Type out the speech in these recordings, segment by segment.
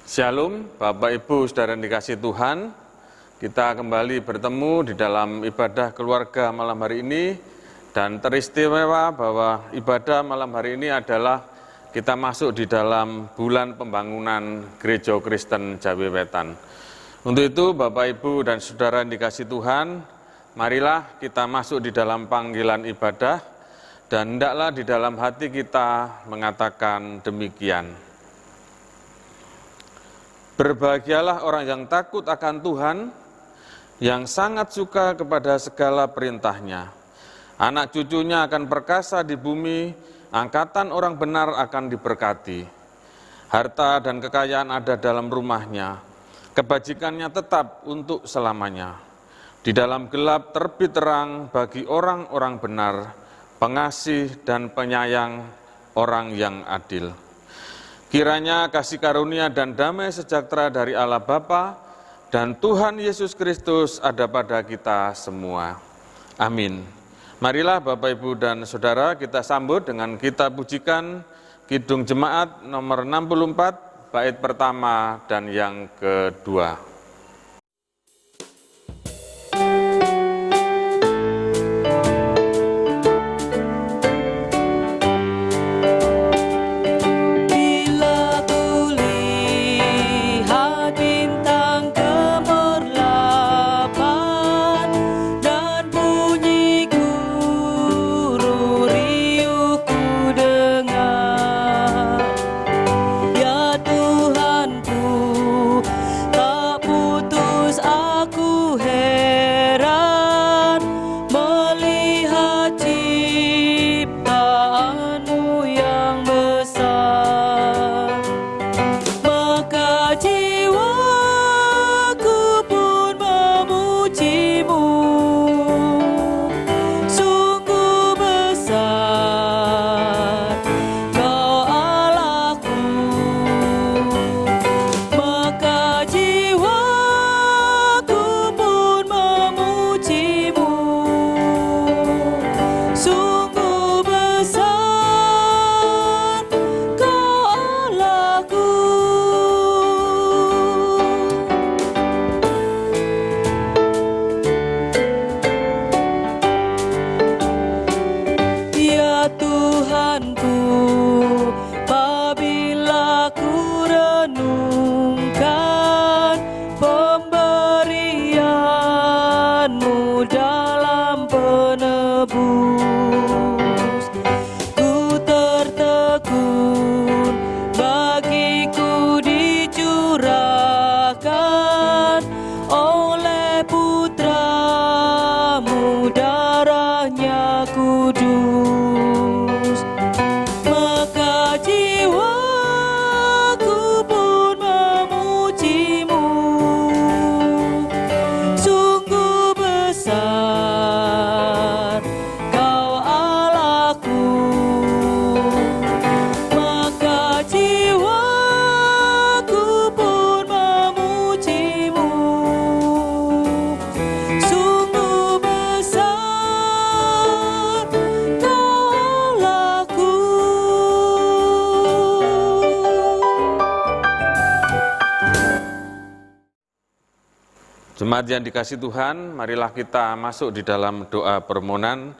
Shalom, Bapak Ibu Saudara yang dikasihi Tuhan. Kita kembali bertemu di dalam ibadah keluarga malam hari ini. Dan teristimewa bahwa ibadah malam hari ini adalah kita masuk di dalam bulan pembangunan Gereja Kristen Jawi Wetan. Untuk itu Bapak Ibu dan Saudara yang dikasihi Tuhan, marilah kita masuk di dalam panggilan ibadah. Dan hendaklah di dalam hati kita mengatakan demikian. Berbahagialah orang yang takut akan Tuhan, yang sangat suka kepada segala perintahnya. Anak cucunya akan perkasa di bumi, angkatan orang benar akan diberkati. Harta dan kekayaan ada dalam rumahnya, kebajikannya tetap untuk selamanya. Di dalam gelap terbit terang bagi orang-orang benar, pengasih dan penyayang orang yang adil. Kiranya kasih karunia dan damai sejahtera dari Allah Bapa dan Tuhan Yesus Kristus ada pada kita semua. Amin. Marilah Bapak, Ibu, dan Saudara kita sambut dengan kita pujikan Kidung Jemaat nomor 64, bait pertama dan yang kedua. Jemaat yang dikasihi Tuhan, marilah kita masuk di dalam doa permohonan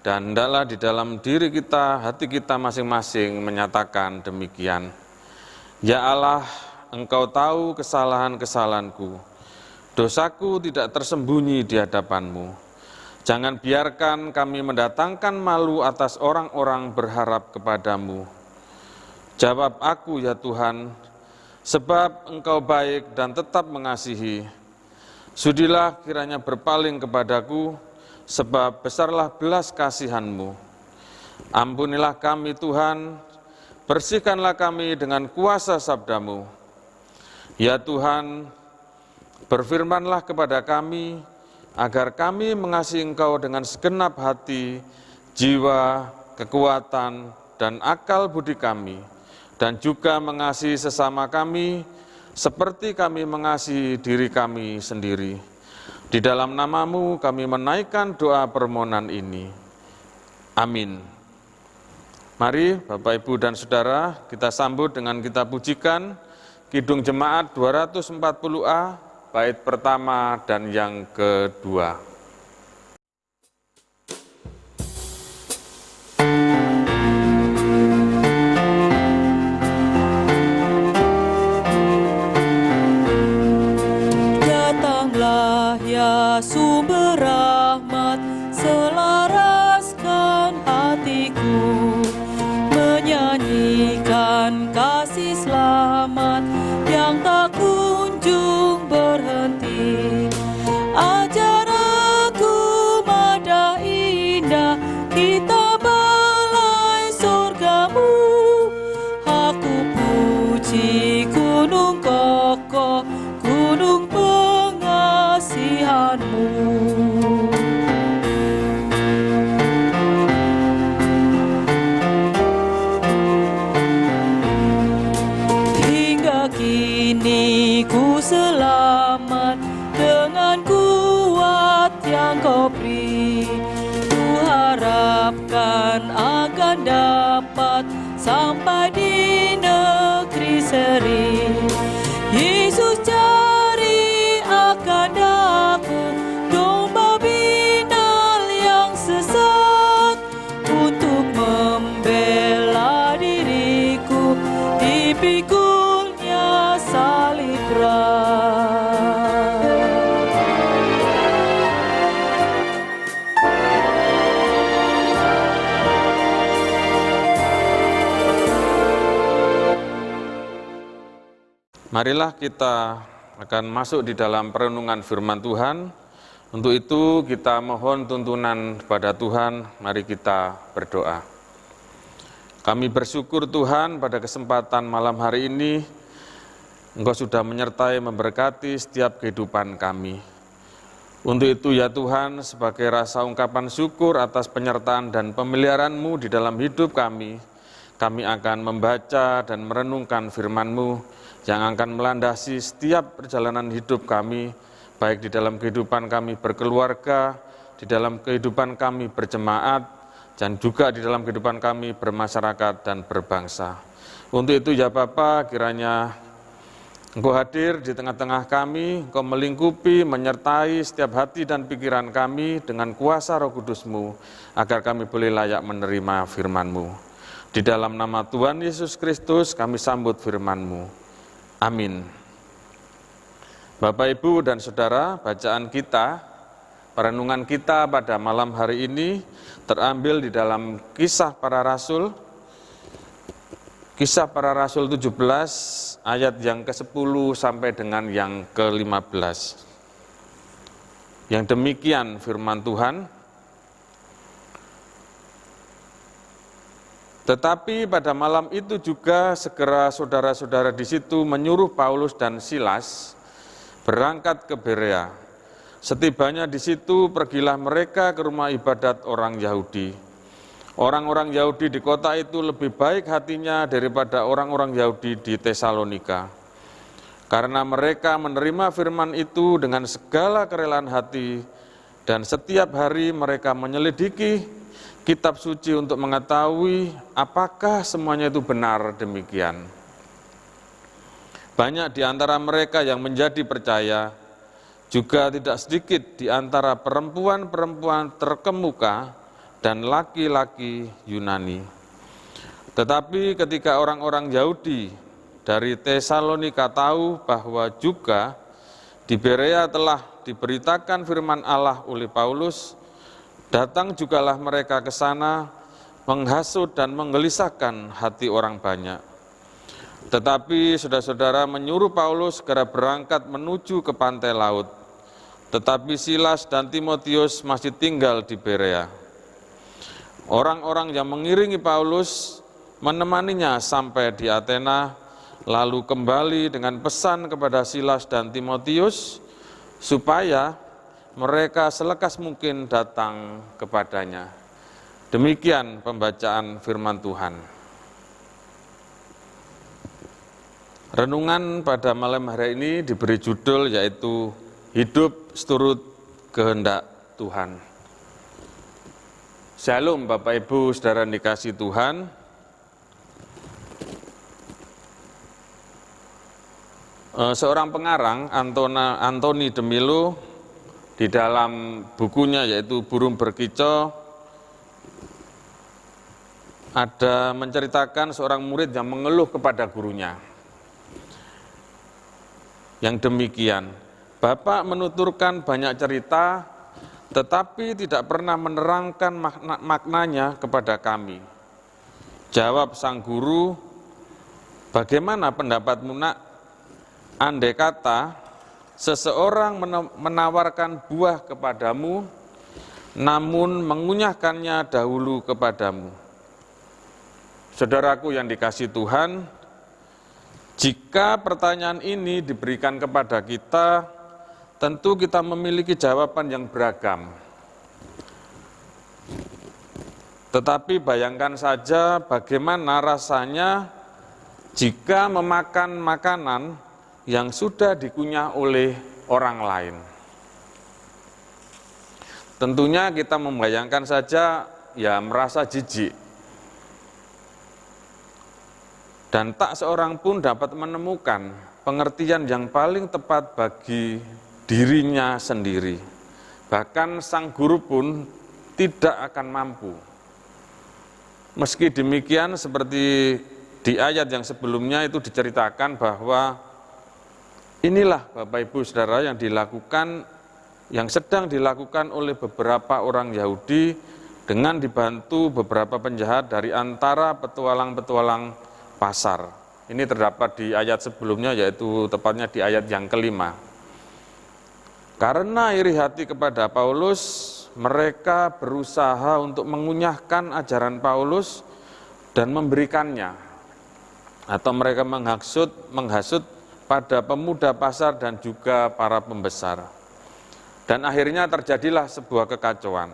dan hendaklah di dalam diri kita, hati kita masing-masing menyatakan demikian. Ya Allah, Engkau tahu kesalahan-kesalahanku, dosaku tidak tersembunyi di hadapan-Mu. Jangan biarkan kami mendatangkan malu atas orang-orang berharap kepadamu. Jawab aku ya Tuhan, sebab Engkau baik dan tetap mengasihi. Sudilah kiranya berpaling kepadaku, sebab besarlah belas kasihan-Mu. Ampunilah kami Tuhan, bersihkanlah kami dengan kuasa sabda-Mu. Ya Tuhan, berfirmanlah kepada kami, agar kami mengasihi Engkau dengan segenap hati, jiwa, kekuatan, dan akal budi kami, dan juga mengasihi sesama kami, seperti kami mengasihi diri kami sendiri. Di dalam nama-Mu kami menaikkan doa permohonan ini. Amin. Mari Bapak, Ibu, dan Saudara, kita sambut dengan kita pujikan Kidung Jemaat 240A, bait pertama dan yang kedua. Datanglah ya sumber rahmat, selaraskan hatiku, menyanyikan kasih selamat yang tak kunjung berhenti. Ajar aku madah indah kita belai surgamu. Aku puji gunung kokoh, gunung pengasihanmu. Hingga kini ku selamat dengan kuat yang kau beri. Ku harapkan akan dapat sampai di negeri seri. Yesus cari akan aku, domba binal yang sesat, untuk membela diriku, dipikulnya salib berat. Marilah kita akan masuk di dalam perenungan firman Tuhan. Untuk itu kita mohon tuntunan kepada Tuhan, mari kita berdoa. Kami bersyukur Tuhan pada kesempatan malam hari ini, Engkau sudah menyertai memberkati setiap kehidupan kami. Untuk itu ya Tuhan, sebagai rasa ungkapan syukur atas penyertaan dan pemeliharaan-Mu di dalam hidup kami akan membaca dan merenungkan firman-Mu yang akan melandasi setiap perjalanan hidup kami, baik di dalam kehidupan kami berkeluarga, di dalam kehidupan kami berjemaat, dan juga di dalam kehidupan kami bermasyarakat dan berbangsa. Untuk itu ya Bapa, kiranya Engkau hadir di tengah-tengah kami, Engkau melingkupi, menyertai setiap hati dan pikiran kami dengan kuasa Roh Kudus-Mu, agar kami boleh layak menerima firman-Mu. Di dalam nama Tuhan Yesus Kristus kami sambut firman-Mu. Amin. Bapak, Ibu, dan Saudara, bacaan kita, perenungan kita pada malam hari ini terambil di dalam Kisah Para Rasul, Kisah Para Rasul 17, ayat yang ke-10 sampai dengan yang ke-15. Yang demikian firman Tuhan. Tetapi pada malam itu juga segera saudara-saudara di situ menyuruh Paulus dan Silas berangkat ke Berea. Setibanya di situ pergilah mereka ke rumah ibadat orang Yahudi. Orang-orang Yahudi di kota itu lebih baik hatinya daripada orang-orang Yahudi di Tesalonika. Karena mereka menerima firman itu dengan segala kerelaan hati, dan setiap hari mereka menyelidiki kitab suci untuk mengetahui apakah semuanya itu benar demikian. Banyak di antara mereka yang menjadi percaya, juga tidak sedikit di antara perempuan-perempuan terkemuka dan laki-laki Yunani. Tetapi ketika orang-orang Yahudi dari Tesalonika tahu bahwa juga di Berea telah diberitakan firman Allah oleh Paulus, datang jugalah mereka ke sana, menghasut dan menggelisahkan hati orang banyak. Tetapi saudara-saudara menyuruh Paulus segera berangkat menuju ke pantai laut. Tetapi Silas dan Timotius masih tinggal di Berea. Orang-orang yang mengiringi Paulus menemaninya sampai di Athena, lalu kembali dengan pesan kepada Silas dan Timotius, supaya mereka selekas mungkin datang kepadanya. Demikian pembacaan firman Tuhan. Renungan pada malam hari ini diberi judul yaitu Hidup Seturut Kehendak Tuhan. Shalom Bapak Ibu Saudara dikasihi Tuhan. Seorang pengarang, Anthony de Mello, di dalam bukunya yaitu Burung Berkicau, ada menceritakan seorang murid yang mengeluh kepada gurunya. Yang demikian, Bapak menuturkan banyak cerita, tetapi tidak pernah menerangkan maknanya kepada kami. Jawab sang guru, bagaimana pendapatmu nak? Andai kata seseorang menawarkan buah kepadamu, namun mengunyahkannya dahulu kepadamu. Saudaraku yang dikasihi Tuhan, jika pertanyaan ini diberikan kepada kita, tentu kita memiliki jawaban yang beragam. Tetapi bayangkan saja bagaimana rasanya jika memakan makanan yang sudah dikunyah oleh orang lain. Tentunya kita membayangkan saja, ya merasa jijik. Dan tak seorang pun dapat menemukan pengertian yang paling tepat bagi dirinya sendiri. Bahkan sang guru pun tidak akan mampu. Meski demikian, seperti di ayat yang sebelumnya itu diceritakan bahwa inilah Bapak Ibu Saudara yang sedang dilakukan oleh beberapa orang Yahudi dengan dibantu beberapa penjahat dari antara petualang-petualang pasar. Ini terdapat di ayat sebelumnya, yaitu tepatnya di ayat yang kelima. Karena iri hati kepada Paulus, mereka berusaha untuk mengunyahkan ajaran Paulus dan memberikannya, atau mereka menghasut pada pemuda pasar dan juga para pembesar. Dan akhirnya terjadilah sebuah kekacauan.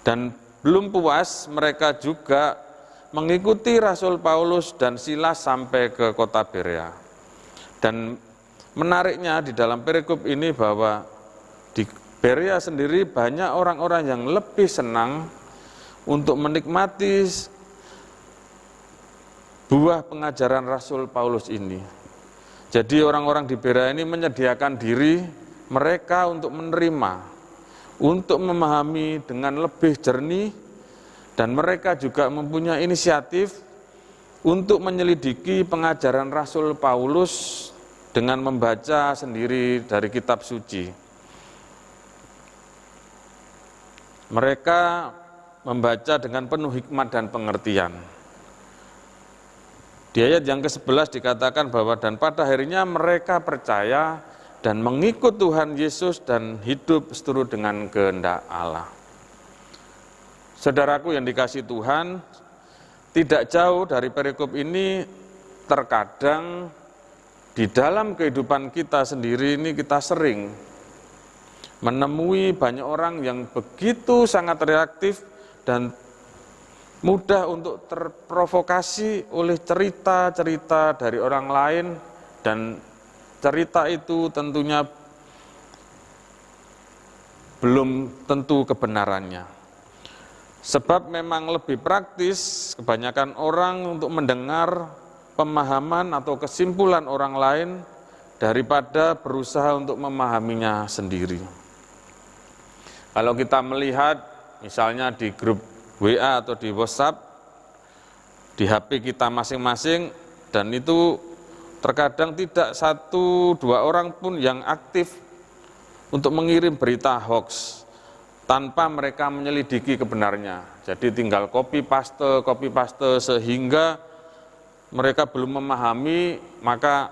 Dan belum puas, mereka juga mengikuti Rasul Paulus dan Silas sampai ke kota Berea. Dan menariknya di dalam perikop ini bahwa di Berea sendiri banyak orang-orang yang lebih senang untuk menikmati buah pengajaran Rasul Paulus ini. Jadi orang-orang di Berea ini menyediakan diri mereka untuk menerima, untuk memahami dengan lebih jernih, dan mereka juga mempunyai inisiatif untuk menyelidiki pengajaran Rasul Paulus dengan membaca sendiri dari kitab suci. Mereka membaca dengan penuh hikmat dan pengertian. Di ayat yang ke-11 dikatakan bahwa dan pada akhirnya mereka percaya dan mengikut Tuhan Yesus dan hidup seturut dengan kehendak Allah. Saudaraku yang dikasihi Tuhan, tidak jauh dari perikop ini terkadang di dalam kehidupan kita sendiri ini kita sering menemui banyak orang yang begitu sangat reaktif dan mudah untuk terprovokasi oleh cerita-cerita dari orang lain, dan cerita itu tentunya belum tentu kebenarannya. Sebab memang lebih praktis kebanyakan orang untuk mendengar pemahaman atau kesimpulan orang lain daripada berusaha untuk memahaminya sendiri. Kalau kita melihat misalnya di grup WA atau di WhatsApp, di HP kita masing-masing, dan itu terkadang tidak 1-2 orang pun yang aktif untuk mengirim berita hoax tanpa mereka menyelidiki kebenarnya. Jadi tinggal copy paste sehingga mereka belum memahami, maka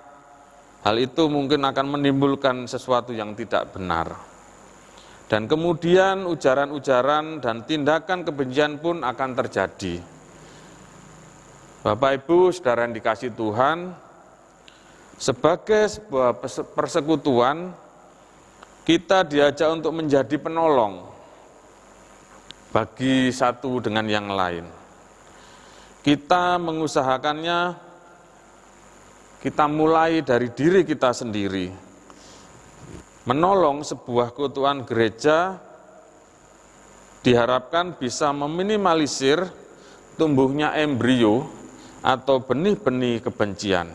hal itu mungkin akan menimbulkan sesuatu yang tidak benar. Dan kemudian ujaran-ujaran dan tindakan kebencian pun akan terjadi. Bapak Ibu Saudara yang dikasihi Tuhan, sebagai sebuah persekutuan, kita diajak untuk menjadi penolong bagi satu dengan yang lain. Kita mengusahakannya, kita mulai dari diri kita sendiri. Menolong sebuah keutuhan gereja diharapkan bisa meminimalisir tumbuhnya embrio atau benih-benih kebencian.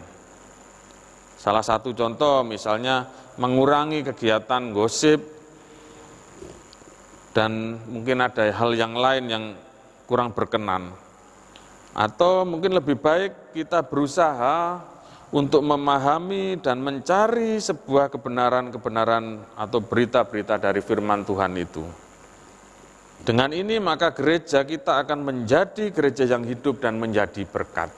Salah satu contoh misalnya mengurangi kegiatan gosip, dan mungkin ada hal yang lain yang kurang berkenan. Atau mungkin lebih baik kita berusaha untuk memahami dan mencari sebuah kebenaran-kebenaran atau berita-berita dari firman Tuhan itu. Dengan ini maka gereja kita akan menjadi gereja yang hidup dan menjadi berkat.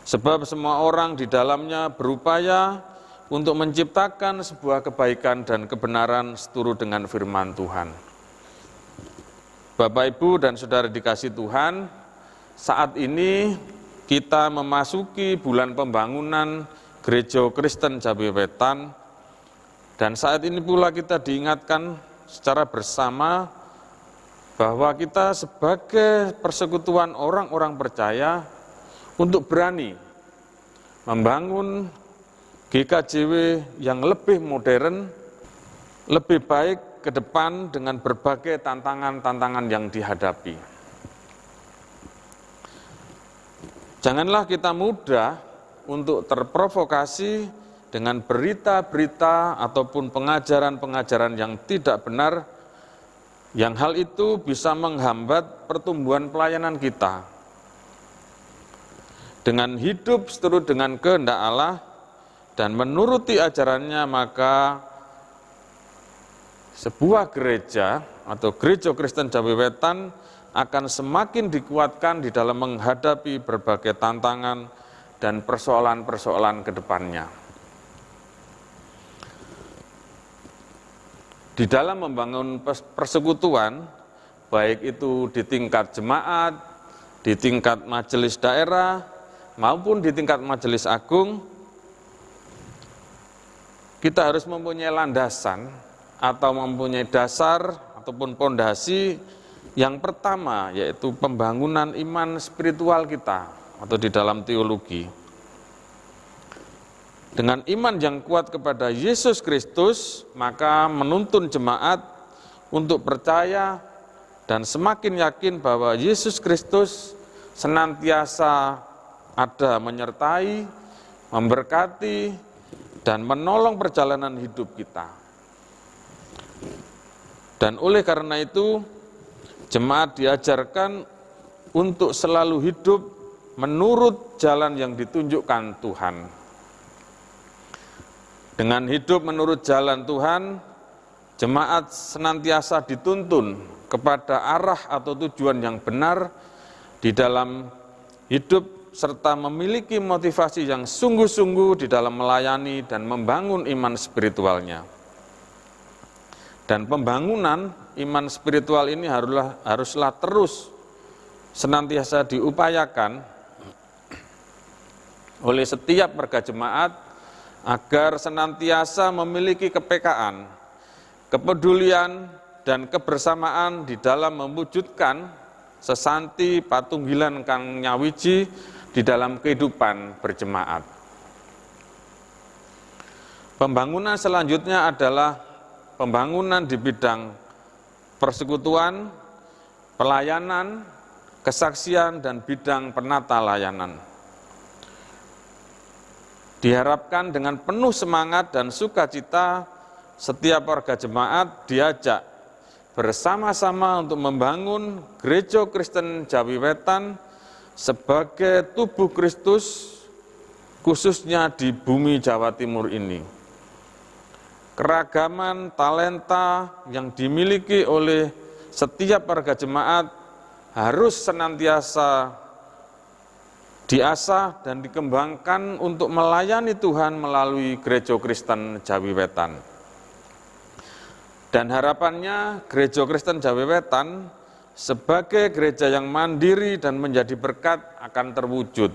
Sebab semua orang di dalamnya berupaya untuk menciptakan sebuah kebaikan dan kebenaran seturut dengan firman Tuhan. Bapak, Ibu, dan saudara dikasih Tuhan, saat ini kita memasuki bulan pembangunan Gereja Kristen Jawi Wetan, dan saat ini pula kita diingatkan secara bersama bahwa kita sebagai persekutuan orang-orang percaya untuk berani membangun GKJW yang lebih modern, lebih baik ke depan dengan berbagai tantangan-tantangan yang dihadapi. Janganlah kita mudah untuk terprovokasi dengan berita-berita ataupun pengajaran-pengajaran yang tidak benar, yang hal itu bisa menghambat pertumbuhan pelayanan kita. Dengan hidup seturut dengan kehendak Allah dan menuruti ajarannya, maka sebuah gereja atau Gereja Kristen Jawi Wetan akan semakin dikuatkan di dalam menghadapi berbagai tantangan dan persoalan-persoalan ke depannya. Di dalam membangun persekutuan, baik itu di tingkat jemaat, di tingkat majelis daerah, maupun di tingkat majelis agung, kita harus mempunyai landasan atau mempunyai dasar ataupun pondasi yang pertama, yaitu pembangunan iman spiritual kita atau di dalam teologi. Dengan iman yang kuat kepada Yesus Kristus, maka menuntun jemaat untuk percaya dan semakin yakin bahwa Yesus Kristus senantiasa ada menyertai, memberkati, dan menolong perjalanan hidup kita. Dan oleh karena itu, jemaat diajarkan untuk selalu hidup menurut jalan yang ditunjukkan Tuhan. Dengan hidup menurut jalan Tuhan, jemaat senantiasa dituntun kepada arah atau tujuan yang benar di dalam hidup, serta memiliki motivasi yang sungguh-sungguh di dalam melayani dan membangun iman spiritualnya. Dan pembangunan iman spiritual ini haruslah terus senantiasa diupayakan oleh setiap warga jemaat agar senantiasa memiliki kepekaan, kepedulian, dan kebersamaan di dalam mewujudkan sesanti patunggilan kang nyawiji di dalam kehidupan berjemaat. Pembangunan selanjutnya adalah pembangunan di bidang persekutuan, pelayanan, kesaksian, dan bidang penata layanan. Diharapkan dengan penuh semangat dan sukacita, setiap warga jemaat diajak bersama-sama untuk membangun Gereja Kristen Jawi Wetan sebagai tubuh Kristus, khususnya di bumi Jawa Timur ini. Keragaman talenta yang dimiliki oleh setiap warga jemaat harus senantiasa diasah dan dikembangkan untuk melayani Tuhan melalui Gereja Kristen Jawi Wetan. Dan harapannya Gereja Kristen Jawi Wetan sebagai gereja yang mandiri dan menjadi berkat akan terwujud.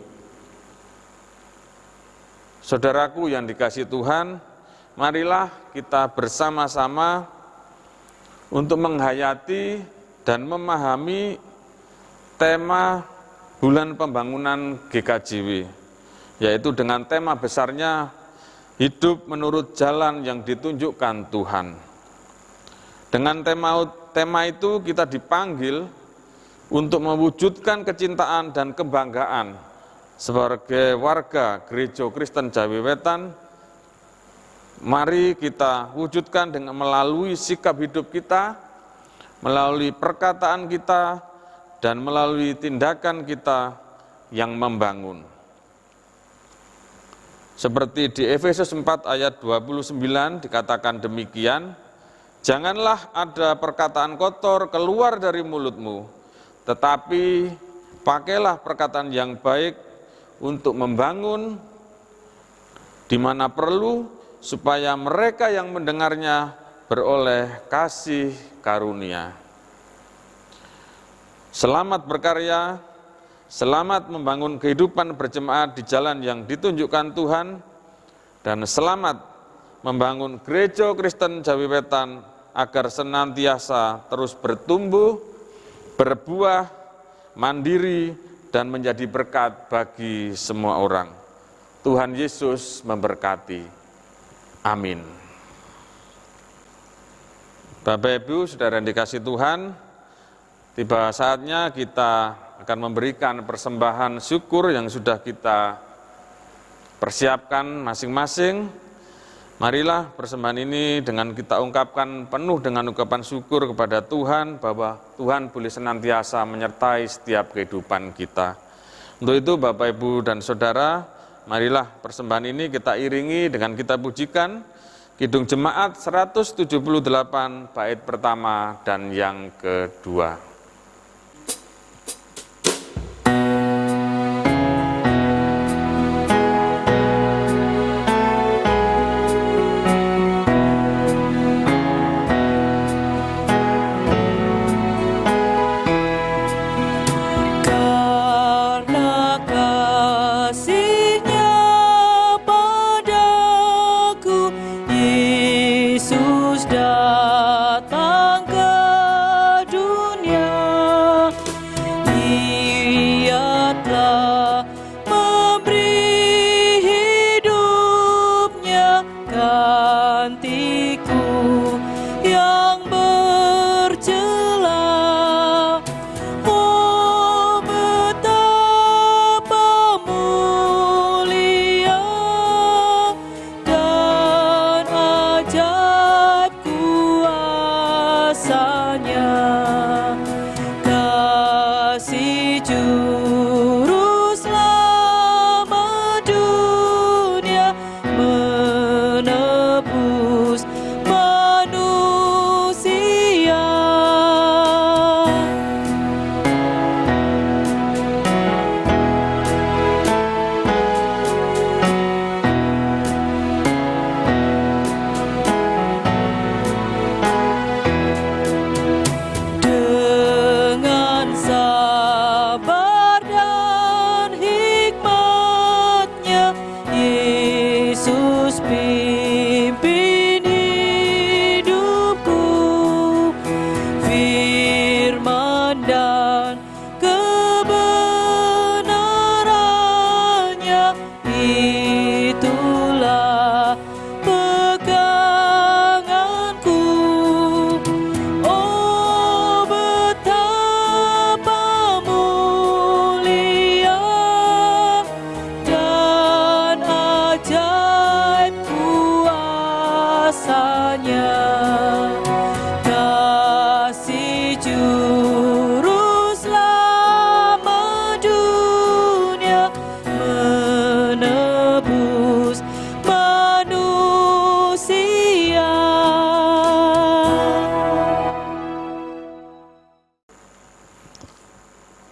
Saudaraku yang dikasihi Tuhan, marilah kita bersama-sama untuk menghayati dan memahami tema bulan pembangunan GKJW, yaitu dengan tema besarnya hidup menurut jalan yang ditunjukkan Tuhan. Dengan tema itu kita dipanggil untuk mewujudkan kecintaan dan kebanggaan sebagai warga Gereja Kristen Jawi Wetan, mari kita wujudkan dengan melalui sikap hidup kita, melalui perkataan kita, dan melalui tindakan kita yang membangun. Seperti di Efesus 4 ayat 29 dikatakan demikian, janganlah ada perkataan kotor keluar dari mulutmu, tetapi pakailah perkataan yang baik untuk membangun di mana perlu, supaya mereka yang mendengarnya beroleh kasih karunia. Selamat berkarya, selamat membangun kehidupan berjemaat di jalan yang ditunjukkan Tuhan, dan selamat membangun Gereja Kristen Jawi Wetan agar senantiasa terus bertumbuh, berbuah, mandiri, dan menjadi berkat bagi semua orang. Tuhan Yesus memberkati. Amin. Bapak Ibu, saudara yang dikasihi Tuhan, tiba saatnya kita akan memberikan persembahan syukur yang sudah kita persiapkan masing-masing. Marilah persembahan ini dengan kita ungkapkan penuh dengan ungkapan syukur kepada Tuhan, bahwa Tuhan boleh senantiasa menyertai setiap kehidupan kita. Untuk itu Bapak, Ibu, dan Saudara, marilah persembahan ini kita iringi dengan kita pujikan Kidung Jemaat 178 bait pertama dan yang kedua.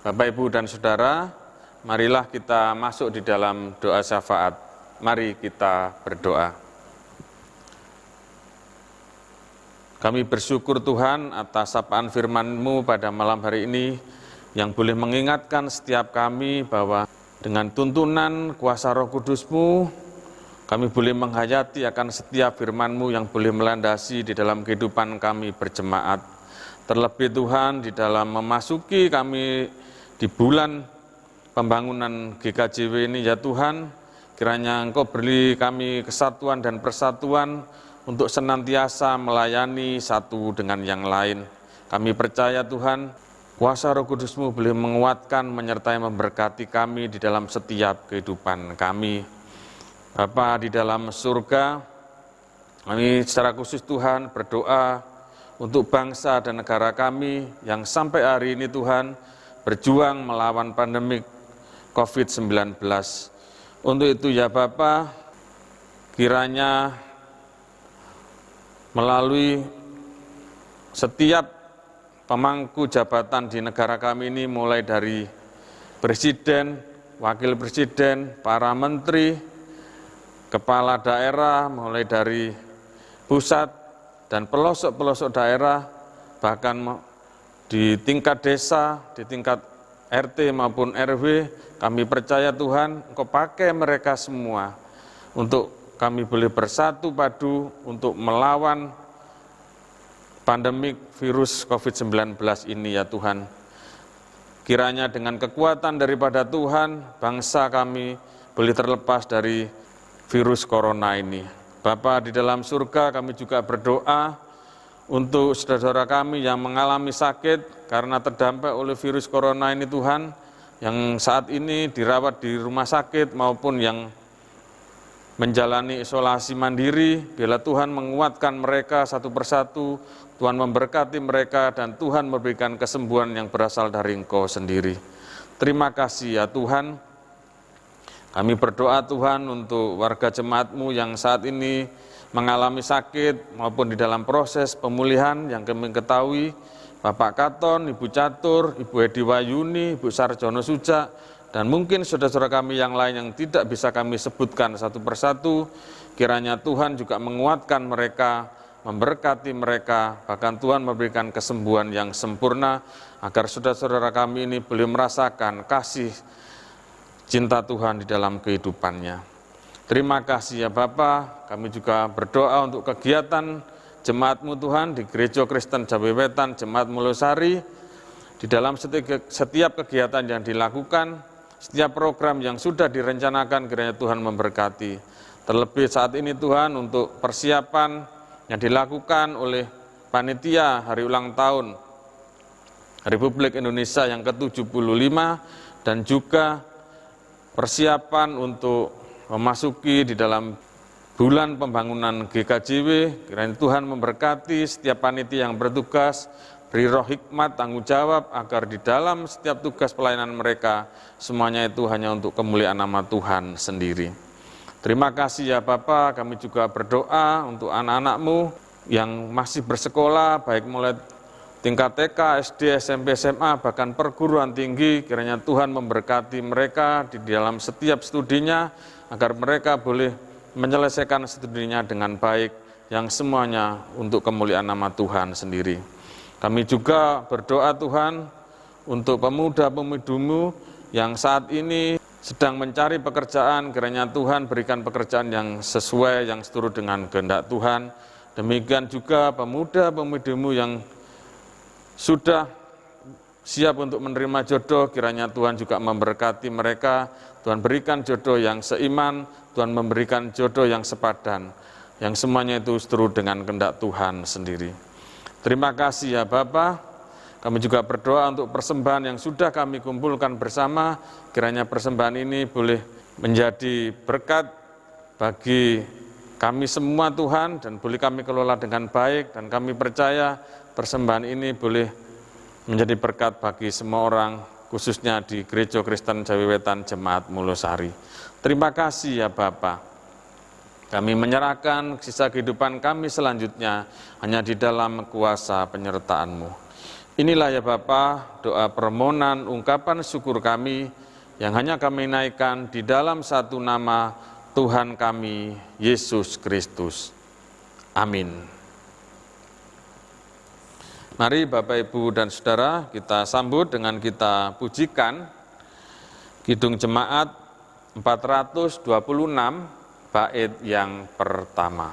Bapak, Ibu, dan Saudara, marilah kita masuk di dalam doa syafaat. Mari kita berdoa. Kami bersyukur Tuhan atas sapaan firman-Mu pada malam hari ini yang boleh mengingatkan setiap kami bahwa dengan tuntunan kuasa Roh Kudus-Mu, kami boleh menghayati akan setiap firman-Mu yang boleh melandasi di dalam kehidupan kami berjemaat. Terlebih Tuhan, di dalam memasuki kami di bulan pembangunan GKJW ini, ya Tuhan, kiranya Engkau beri kami kesatuan dan persatuan untuk senantiasa melayani satu dengan yang lain. Kami percaya Tuhan, kuasa Roh Kudus-Mu boleh menguatkan, menyertai, memberkati kami di dalam setiap kehidupan kami. Bapa di dalam surga, kami secara khusus Tuhan berdoa untuk bangsa dan negara kami yang sampai hari ini Tuhan berjuang melawan pandemik COVID-19. Untuk itu ya Bapa, kiranya melalui setiap pemangku jabatan di negara kami ini, mulai dari presiden, wakil presiden, para menteri, kepala daerah, mulai dari pusat dan pelosok-pelosok daerah, bahkan di tingkat desa, di tingkat RT maupun RW, kami percaya Tuhan, Engkau pakai mereka semua untuk kami boleh bersatu padu untuk melawan pandemik virus COVID-19 ini ya Tuhan. Kiranya dengan kekuatan daripada Tuhan, bangsa kami boleh terlepas dari virus corona ini. Bapa di dalam surga, kami juga berdoa untuk saudara-saudara kami yang mengalami sakit karena terdampak oleh virus corona ini Tuhan, yang saat ini dirawat di rumah sakit maupun yang menjalani isolasi mandiri. Biarlah Tuhan menguatkan mereka satu persatu, Tuhan memberkati mereka, dan Tuhan memberikan kesembuhan yang berasal dari Engkau sendiri. Terima kasih ya Tuhan. Kami berdoa Tuhan untuk warga jemaat-Mu yang saat ini mengalami sakit maupun di dalam proses pemulihan yang kami ketahui, Bapak Katon, Ibu Catur, Ibu Edi Wayuni, Ibu Sarjono Suja, dan mungkin saudara-saudara kami yang lain yang tidak bisa kami sebutkan satu persatu, kiranya Tuhan juga menguatkan mereka, memberkati mereka, bahkan Tuhan memberikan kesembuhan yang sempurna, agar saudara-saudara kami ini boleh merasakan kasih cinta Tuhan di dalam kehidupannya. Terima kasih ya Bapa, kami juga berdoa untuk kegiatan jemaat-Mu Tuhan di Gereja Kristen Jawi Wetan, Jemaat Mulosari, di dalam setiap kegiatan yang dilakukan, setiap program yang sudah direncanakan, kiranya Tuhan memberkati. Terlebih saat ini Tuhan untuk persiapan yang dilakukan oleh panitia hari ulang tahun Republik Indonesia yang ke-75 dan juga persiapan untuk memasuki di dalam bulan pembangunan GKJW, kiranya Tuhan memberkati setiap panitia yang bertugas, beri roh hikmat, tanggung jawab, agar di dalam setiap tugas pelayanan mereka, semuanya itu hanya untuk kemuliaan nama Tuhan sendiri. Terima kasih ya Bapa, kami juga berdoa untuk anak-anak-Mu yang masih bersekolah, baik mulai tingkat TK, SD, SMP, SMA, bahkan perguruan tinggi, kiranya Tuhan memberkati mereka di dalam setiap studinya, agar mereka boleh menyelesaikan studinya dengan baik, yang semuanya untuk kemuliaan nama Tuhan sendiri. Kami juga berdoa Tuhan untuk pemuda-pemudi-Mu yang saat ini sedang mencari pekerjaan, kiranya Tuhan berikan pekerjaan yang sesuai, yang seturut dengan kehendak Tuhan. Demikian juga pemuda-pemudi-Mu yang sudah siap untuk menerima jodoh, kiranya Tuhan juga memberkati mereka, Tuhan berikan jodoh yang seiman, Tuhan memberikan jodoh yang sepadan, yang semuanya itu seturut dengan kehendak Tuhan sendiri. Terima kasih ya Bapa. Kami juga berdoa untuk persembahan yang sudah kami kumpulkan bersama, kiranya persembahan ini boleh menjadi berkat bagi kami semua Tuhan, dan boleh kami kelola dengan baik, dan kami percaya persembahan ini boleh menjadi berkat bagi semua orang, khususnya di Gereja Kristen Jawi Wetan Jemaat Mulosari. Terima kasih ya Bapa. Kami menyerahkan sisa kehidupan kami selanjutnya hanya di dalam kuasa penyertaan-Mu. Inilah ya Bapa, doa permohonan ungkapan syukur kami yang hanya kami naikkan di dalam satu nama Tuhan kami, Yesus Kristus. Amin. Mari Bapak, Ibu, dan Saudara, kita sambut dengan kita pujikan Kidung Jemaat 426, bait yang pertama.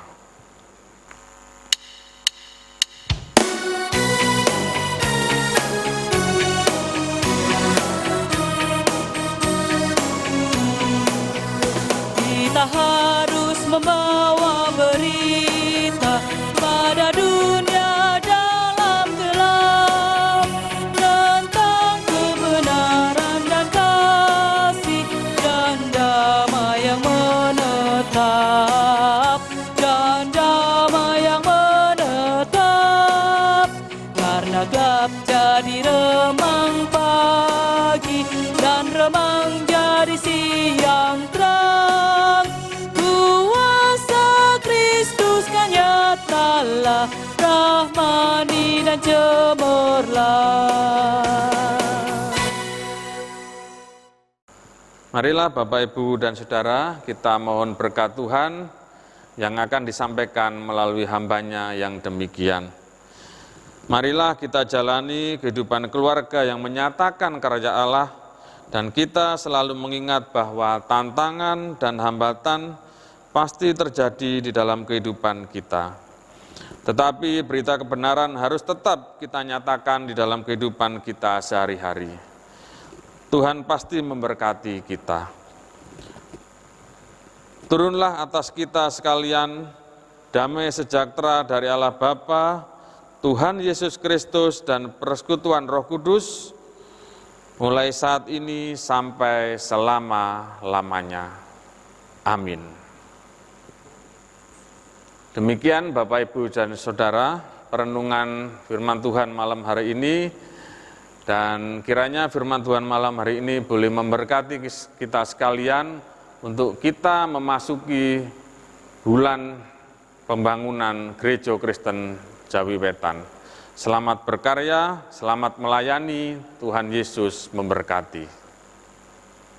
Kita harus membawa berita pada dunia dalam gelap tentang Allah, rahmani dan cemerlang. Marilah Bapak, Ibu, dan Saudara, kita mohon berkat Tuhan yang akan disampaikan melalui hamba-Nya yang demikian. Marilah kita jalani kehidupan keluarga yang menyatakan karya Allah, dan kita selalu mengingat bahwa tantangan dan hambatan pasti terjadi di dalam kehidupan kita. Tetapi berita kebenaran harus tetap kita nyatakan di dalam kehidupan kita sehari-hari. Tuhan pasti memberkati kita. Turunlah atas kita sekalian damai sejahtera dari Allah Bapa, Tuhan Yesus Kristus, dan persekutuan Roh Kudus, mulai saat ini sampai selama-lamanya. Amin. Demikian Bapak, Ibu, dan Saudara, perenungan firman Tuhan malam hari ini. Dan kiranya firman Tuhan malam hari ini boleh memberkati kita sekalian untuk kita memasuki bulan pembangunan Gereja Kristen Jawi Wetan. Selamat berkarya, selamat melayani, Tuhan Yesus memberkati.